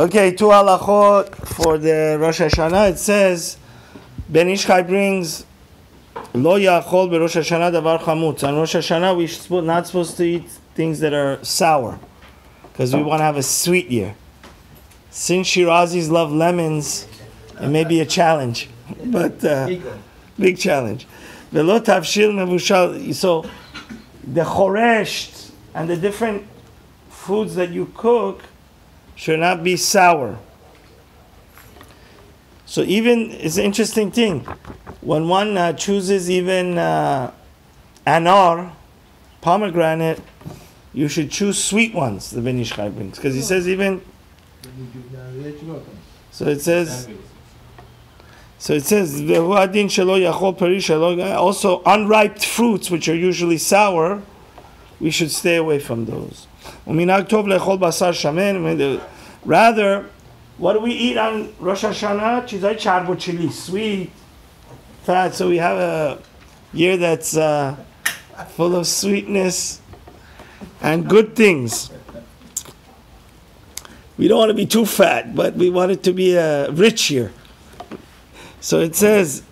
Okay, two halachot for the Rosh Hashana. It says, Ben Ishchai brings, Lo yachol beRosh Hashana davar chamutz. On Rosh Hashana, we're not supposed to eat things that are sour, because we want to have a sweet year. Since Shirazis love lemons, it may be a challenge, but big challenge. Velo tavshil mevushal. So the choresht and the different foods that you cook should not be sour. So even, it's an interesting thing, when one chooses even anar, pomegranate, you should choose sweet ones, the Ben Ishchai brings, because he says even, so it says, also unripe fruits, which are usually sour, we should stay away from those. Rather, what do we eat on Rosh Hashanah? Sweet, fat. So we have a year that's full of sweetness and good things. We don't want to be too fat, but we want it to be a rich year. So it says,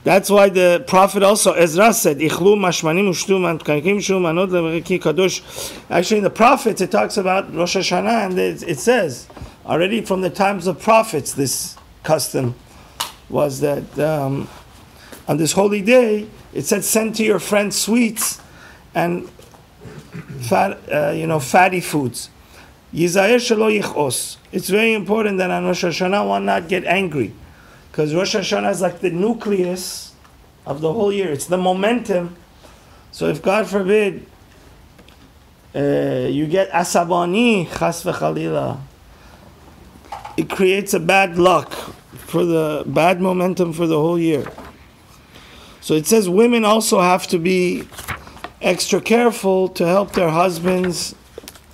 that's why the prophet also, Ezra said, Ichlu mashmanim ushtu mankakim shu manot leveki kadosh. Actually, in the prophets, it talks about Rosh Hashanah, and it says, already from the times of prophets, this custom was that on this holy day, it said, send to your friends sweets and fatty foods. Yizayeh shelo yichos. It's very important that on Rosh Hashanah one not get angry, because Rosh Hashanah is like the nucleus of the whole year. It's the momentum. So if God forbid you get asabani, chas v'chalila, it creates a bad luck for the bad momentum for the whole year. So it says women also have to be extra careful to help their husbands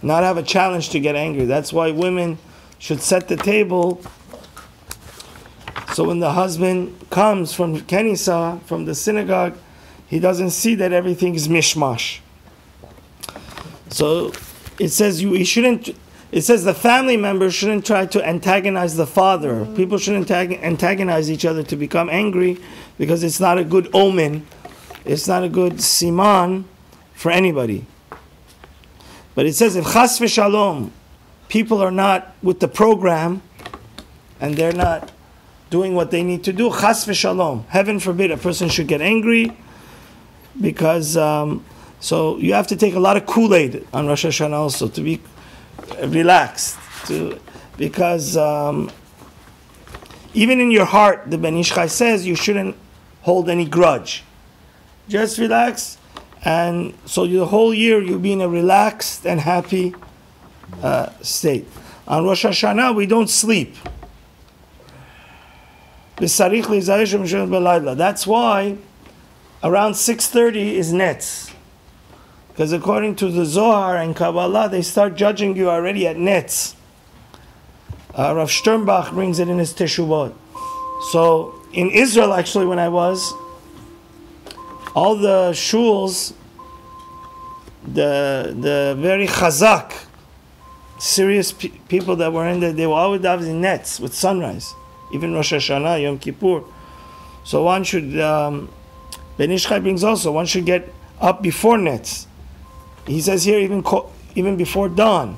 not have a challenge to get angry. That's why women should set the table, so when the husband comes from Kenisa, from the synagogue, he doesn't see that everything is mishmash. So it says it says the family members shouldn't try to antagonize the father. People shouldn't antagonize each other to become angry, because it's not a good omen. It's not a good siman for anybody. But it says, if chas v'shalom, people are not with the program, and they're not doing what they need to do, chas v'shalom, heaven forbid a person should get angry, because so you have to take a lot of Kool-Aid on Rosh Hashanah also to be relaxed, because even in your heart, the Ben Ishchai says you shouldn't hold any grudge. Just relax, and so the whole year you'll be in a relaxed and happy state. On Rosh Hashanah we don't sleep. That's why around 6:30 is nets. Because according to the Zohar and Kabbalah, they start judging you already at nets. Rav Sternbach brings it in his Teshuvot. So in Israel, actually, when I was, all the shuls, the very chazak, serious people that were in there, they were always davening nets with sunrise. Even Rosh Hashanah, Yom Kippur. So one should, Ben Ishchai brings also, one should get up before nets. He says here even before dawn.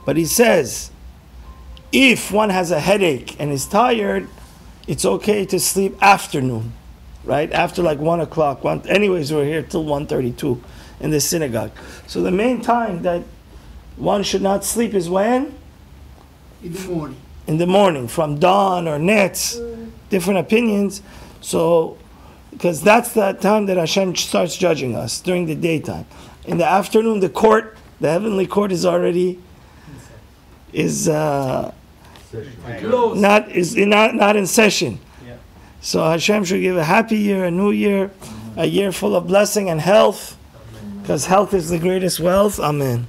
But he says, if one has a headache and is tired, it's okay to sleep afternoon, right? After like 1 o'clock. Anyways, we're here till 1:32 in the synagogue. So the main time that one should not sleep is when? In the morning. In the morning, from dawn or nets, different opinions. So, because that's the time that Hashem starts judging us, during the daytime. In the afternoon, the heavenly court is already not in session. Yeah. So Hashem should give a happy year, a new year, a year full of blessing and health, because health is the greatest wealth. Amen.